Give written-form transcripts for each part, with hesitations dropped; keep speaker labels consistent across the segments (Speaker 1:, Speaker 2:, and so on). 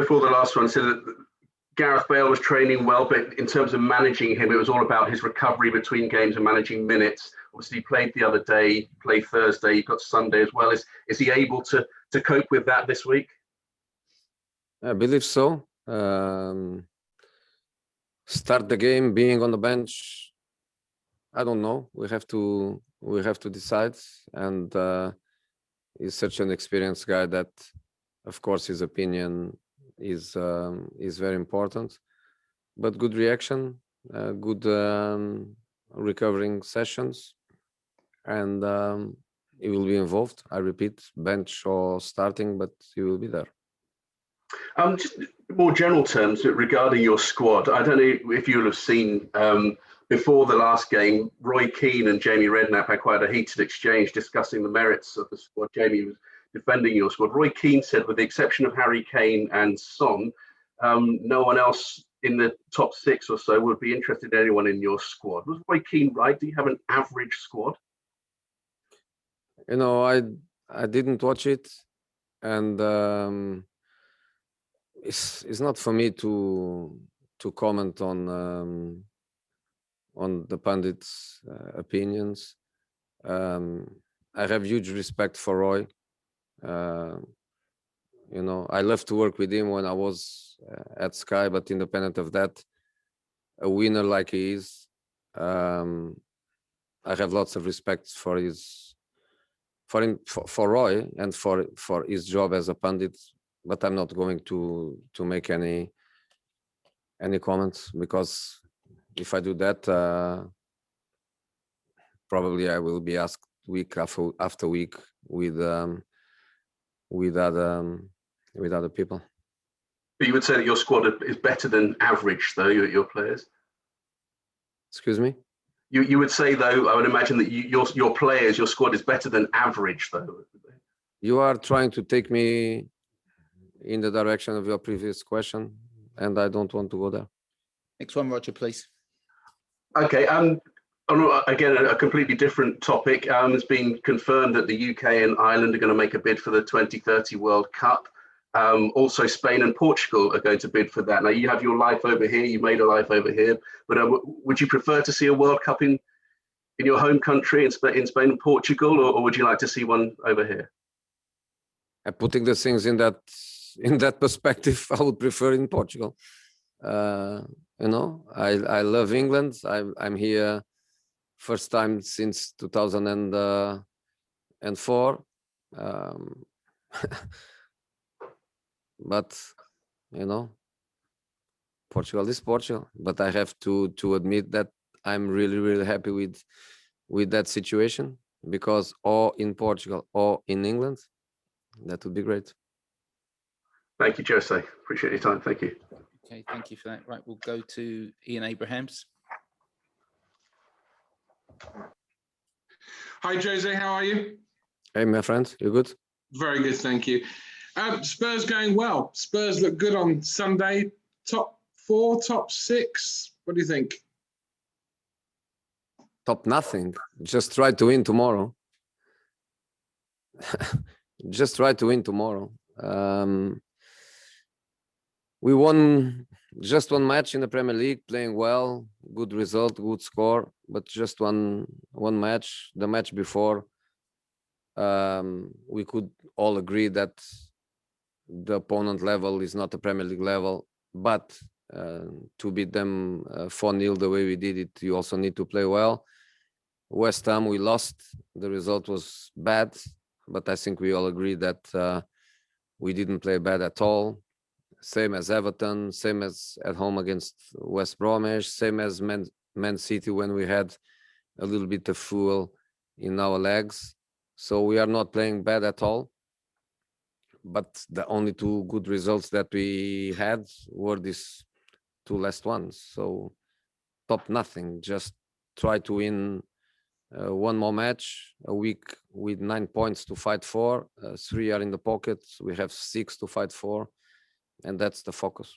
Speaker 1: before the last one said that Gareth Bale was training well, but in terms of managing him, it was all about his recovery between games and managing minutes. Obviously, he played the other day, played Thursday, he got Sunday as well. Is he able to cope with that this week?
Speaker 2: I believe so. Start the game, being on the bench, I don't know. We have to decide. And he's such an experienced guy that, of course, his opinion is very important. But good reaction, good recovering sessions, and he will be involved. I repeat, bench or starting, but he will be there.
Speaker 1: Just more general terms regarding your squad. I don't know if you'll have seen before the last game, Roy Keane and Jamie Redknapp had quite a heated exchange discussing the merits of the squad. Jamie was defending your squad. Roy Keane said, with the exception of Harry Kane and Son, no one else in the top 6 or so would be interested in anyone in your squad. Was Roy Keane right? Do you have an average squad?
Speaker 2: You know, I didn't watch it, and it's not for me to comment on the pundits' opinions. I have huge respect for Roy. You know, I love to work with him when I was at Sky, but independent of that, a winner like he is, I have lots of respect for Roy and for his job as a pundit. But I'm not going to make any comments, because if I do that, probably I will be asked week after week with other people.
Speaker 1: But you would say that your squad is better than average, though, your players?
Speaker 2: Excuse me?
Speaker 1: You would say, though, I would imagine that your players, your squad is better than average, though.
Speaker 2: You are trying to take me in the direction of your previous question, and I don't want to go there.
Speaker 3: Next one, Roger, please.
Speaker 1: Okay. Again, a completely different topic. It's been confirmed that the UK and Ireland are going to make a bid for the 2030 World Cup. Also, Spain and Portugal are going to bid for that. Now, you have your life over here. You made a life over here. But would you prefer to see a World Cup in your home country, in Spain and Portugal, or would you like to see one over here?
Speaker 2: Putting the things in that perspective, I would prefer in Portugal. You know, I love England. I'm here first time since 2004. But you know, Portugal is Portugal. But I have to admit that I'm really happy with that situation, because or in Portugal or in England, that would be great.
Speaker 1: Thank you, Jose. Appreciate your time. Thank you.
Speaker 3: Okay, thank you for that. Right, we'll go to Ian Abrahams.
Speaker 4: Hi, Jose. How are you?
Speaker 2: Hey, my friend. You good?
Speaker 4: Very good, thank you. Spurs going well. Spurs look good on Sunday. Top 4, top 6. What do you think?
Speaker 2: Top nothing. Just try to win tomorrow. Just try to win tomorrow. We won just one match in the Premier League, playing well, good result, good score, but just one match. The match before, we could all agree that the opponent level is not the Premier League level, but to beat them 4-0 the way we did it, you also need to play well. West Ham, we lost. The result was bad, but I think we all agree that we didn't play bad at all. Same as Everton, same as at home against West Bromwich, same as Man City when we had a little bit of fuel in our legs. So we are not playing bad at all. But the only 2 good results that we had were these 2 last ones. So top nothing. Just try to win one more match, a week with 9 points to fight for. 3 are in the pocket. We have 6 to fight for. And that's the focus.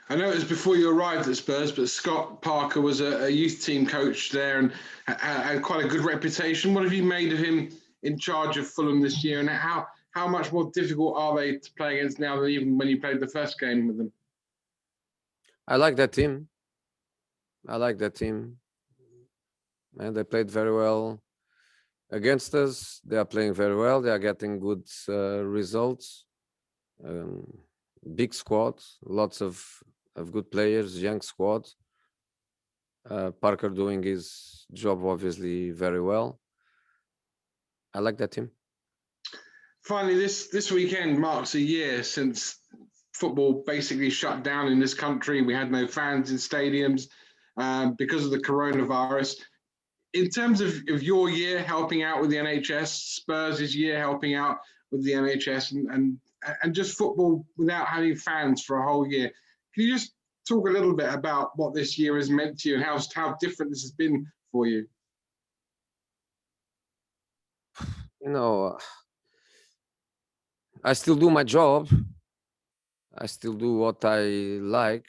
Speaker 4: I know it was before you arrived at Spurs, but Scott Parker was a youth team coach there and had quite a good reputation. What have you made of him in charge of Fulham this year, and how how much more difficult are they to play against now than even when you played the first game with them?
Speaker 2: I like that team. I like that team. And they played very well against us. They are playing very well. They are getting good results. Big squad, lots of good players, young squad. Parker doing his job obviously very well. I like that team.
Speaker 4: Finally, this weekend marks a year since football basically shut down in this country. We had no fans in stadiums because of the coronavirus. In terms of your year helping out with the NHS, Spurs' year helping out with the NHS, and just football without having fans for a whole year, can you just talk a little bit about what this year has meant to you and how different this has been for you?
Speaker 2: You know, I still do my job. I still do what I like.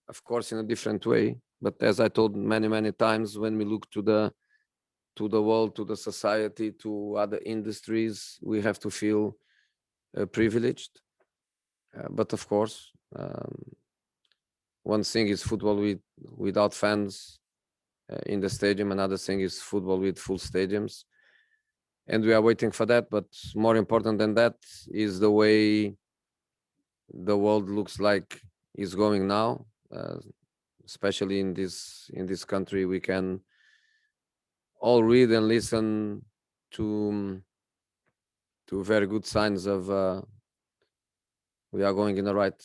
Speaker 2: Of course, in a different way. But as I told many times, when we look to the world, to the society, to other industries, we have to feel privileged. But of course, one thing is football without fans in the stadium. Another thing is football with full stadiums. And we are waiting for that. But more important than that is the way the world looks like is going now. Especially in this country, we can all read and listen to very good signs of we are going in the right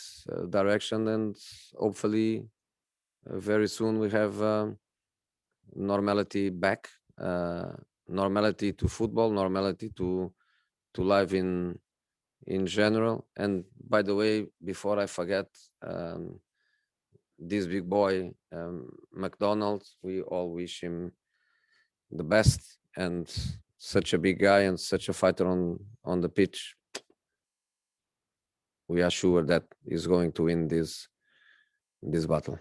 Speaker 2: direction, and hopefully very soon we have normality back, normality to football, normality to life in general. And by the way, before I forget, this big boy, MacDonald, we all wish him the best, and such a big guy and such a fighter on the pitch. We are sure that he's going to win this battle.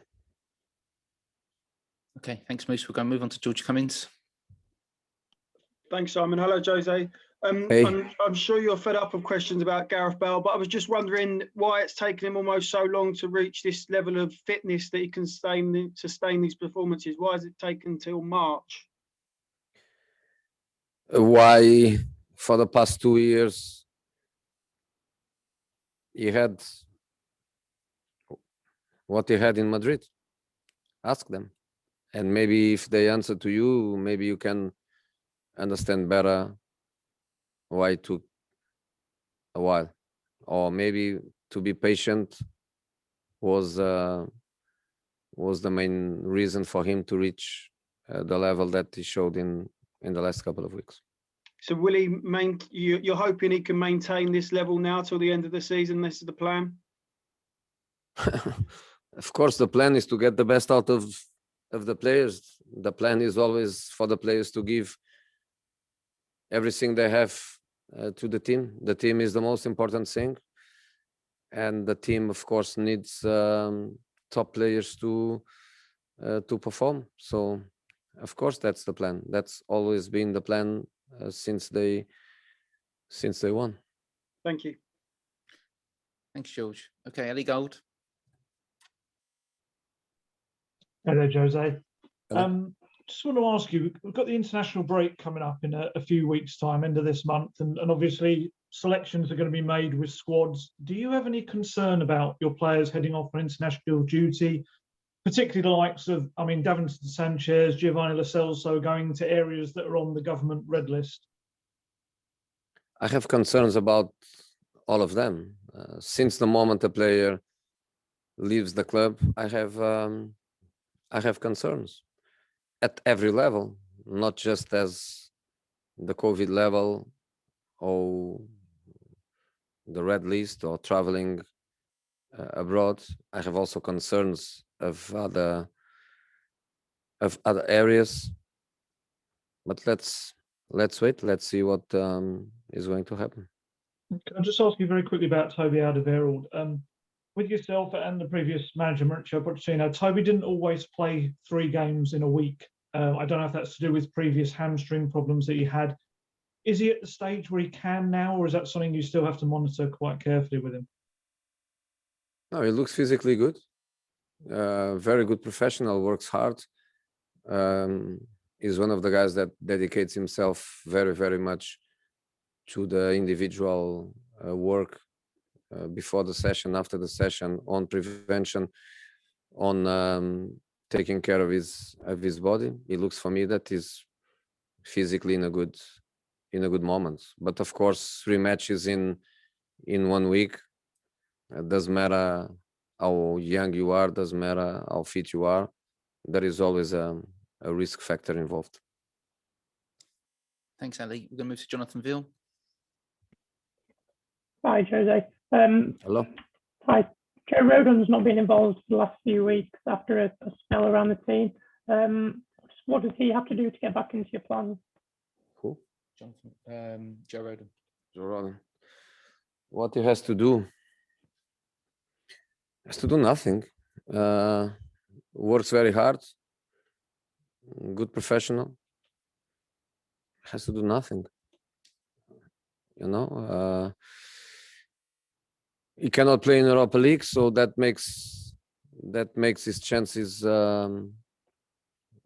Speaker 3: Okay, thanks, Moose. We're going to move on to George Cummins.
Speaker 5: Thanks, Simon. Hello, Jose.
Speaker 2: Hey.
Speaker 5: I'm sure you're fed up of questions about Gareth Bale, but I was just wondering why it's taken him almost so long to reach this level of fitness that he can sustain these performances. Why has it taken till March?
Speaker 2: Why, for the past 2 years, he had what he had in Madrid? Ask them. And maybe if they answer to you, maybe you can understand better why it took a while, or maybe to be patient was the main reason for him to reach the level that he showed in the last couple of weeks.
Speaker 5: So will he you're hoping he can maintain this level now till the end of the season? This is the plan?
Speaker 2: Of course, the plan is to get the best out of the players. The plan is always for the players to give everything they have to the team. The team is the most important thing, and the team, of course, needs top players to perform. So, of course, that's the plan. That's always been the plan since they won.
Speaker 5: Thank you.
Speaker 3: Thanks, George. Okay, Ellie Gold.
Speaker 6: Hello, Jose.
Speaker 2: Hello.
Speaker 6: Just want to ask you, we've got the international break coming up in a few weeks' time, end of this month, and obviously selections are going to be made with squads. Do you have any concern about your players heading off on international duty, particularly the likes of, Davinson Sanchez, Giovanni Lo Celso going to areas that are on the government red list?
Speaker 2: I have concerns about all of them. Since the moment a player leaves the club, I have concerns at every level, not just as the COVID level or the red list or traveling abroad. I have also concerns of other areas. But let's wait. Let's see what is going to happen.
Speaker 6: Can I just ask you very quickly about Toby Alderweireld? With yourself and the previous manager, Maurizio Pochettino, Toby didn't always play 3 games in a week. I don't know if that's to do with previous hamstring problems that he had. Is he at the stage where he can now, or is that something you still have to monitor quite carefully with him?
Speaker 2: No, he looks physically good. Very good professional, works hard. Is one of the guys that dedicates himself very, very much to the individual work before the session, after the session, on prevention, on taking care of his body. It looks for me that he's physically in a good moment. But of course, 3 matches in 1 week, it doesn't matter how young you are, doesn't matter how fit you are. There is always a risk factor involved.
Speaker 3: Thanks, Ali. We're going to move to Jonathan Veal.
Speaker 7: Hi, Jose.
Speaker 2: Hello.
Speaker 7: Hi. Joe Rodon's not been involved for the last few weeks after a spell around the team. What does he have to do to get back into your plans?
Speaker 2: Who?
Speaker 3: Jonathan, Joe Rodon.
Speaker 2: Joe Rodon. What he has to do? Has to do nothing. Works very hard. Good professional. Has to do nothing. You know, he cannot play in Europa League, so that makes his chances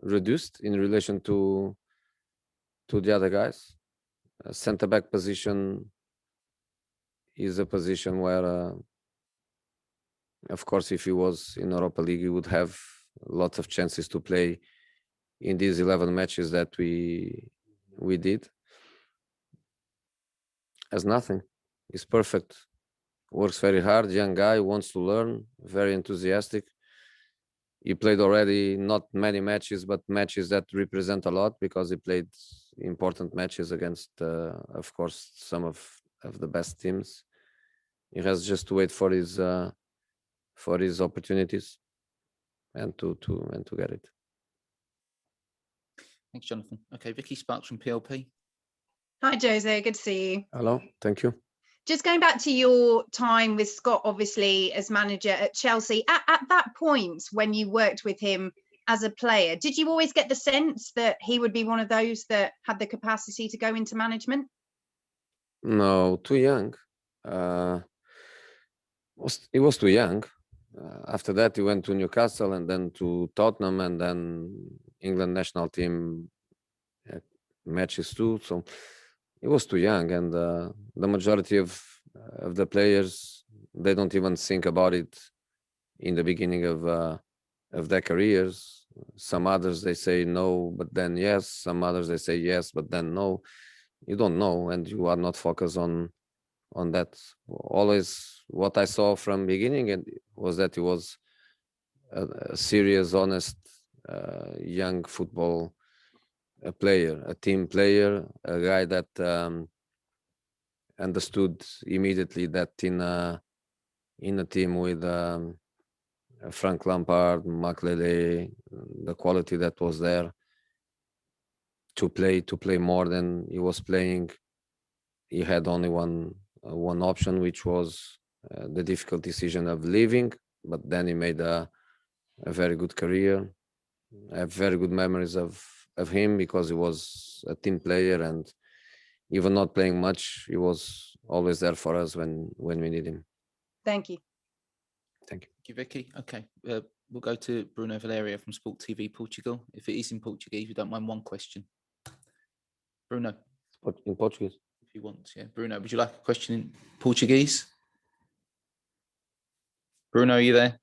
Speaker 2: reduced in relation to the other guys. Centre back position is a position where, of course, if he was in Europa League, he would have lots of chances to play in these 11 matches that we did. Has nothing. He's perfect. Works very hard. Young guy, wants to learn. Very enthusiastic. He played already not many matches, but matches that represent a lot, because he played important matches against, of course, some of the best teams. He has just to wait for his opportunities and to get it.
Speaker 3: Thanks, Jonathan. Okay, Vicky Sparks from PLP.
Speaker 8: Hi, Jose. Good to see you.
Speaker 2: Hello, thank you.
Speaker 8: Just going back to your time with Scott, obviously, as manager at Chelsea, at that point when you worked with him as a player, did you always get the sense that he would be one of those that had the capacity to go into management?
Speaker 2: No, too young. He was too young. After that, he went to Newcastle and then to Tottenham and then England national team matches too. So he was too young, and the majority of the players, they don't even think about it in the beginning of their careers. Some others, they say no, but then yes. Some others, they say yes, but then no. You don't know, and you are not focused on that. Always what I saw from beginning was that he was a serious, honest, young football player, a team player, a guy that understood immediately that in a team with Frank Lampard, Makelele, the quality that was there to play more than he was playing, he had only one option, which was the difficult decision of leaving. But then he made a very good career. I have very good memories of him, because he was a team player, and even not playing much, he was always there for us when we need him.
Speaker 8: Thank you.
Speaker 2: Thank you.
Speaker 3: Thank you, Vicky. Okay, we'll go to Bruno Valeria from Sport TV Portugal. If it is in Portuguese, we don't mind one question. Bruno.
Speaker 2: In Portuguese?
Speaker 3: If you want, yeah. Bruno, would you like a question in Portuguese? Bruno, are you there?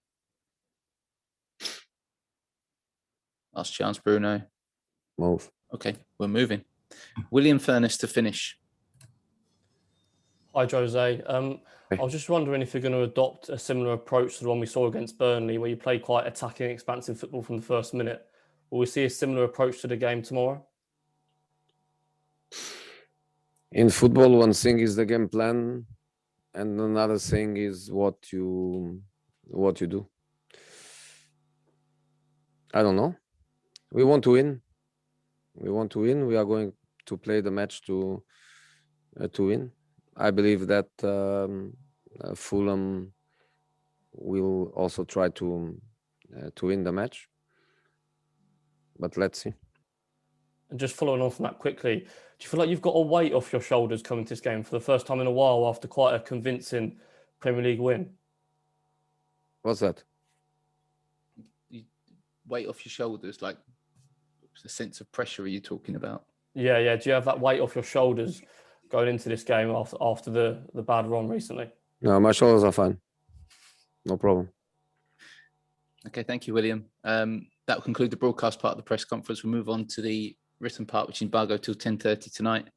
Speaker 3: Last chance, Bruno.
Speaker 2: Move.
Speaker 3: Okay, we're moving. William Furness to finish.
Speaker 9: Hi, Jose.
Speaker 2: Hey.
Speaker 9: I was just wondering if you're going to adopt a similar approach to the one we saw against Burnley, where you play quite attacking, expansive football from the first minute. Will we see a similar approach to the game tomorrow?
Speaker 2: In football, one thing is the game plan, and another thing is what you do. I don't know. We want to win. We want to win. We are going to play the match to win. I believe that Fulham will also try to win the match. But let's see.
Speaker 9: And just following on from that quickly, do you feel like you've got a weight off your shoulders coming to this game for the first time in a while after quite a convincing Premier League win?
Speaker 2: What's that?
Speaker 3: Weight off your shoulders, like a sense of pressure. Are you talking about?
Speaker 9: Yeah. Do you have that weight off your shoulders going into this game after the bad run recently?
Speaker 2: No, my shoulders are fine. No problem.
Speaker 3: Okay, thank you, William. That will conclude the broadcast part of the press conference. We'll move on to the written part, which is embargoed till 10:30 tonight.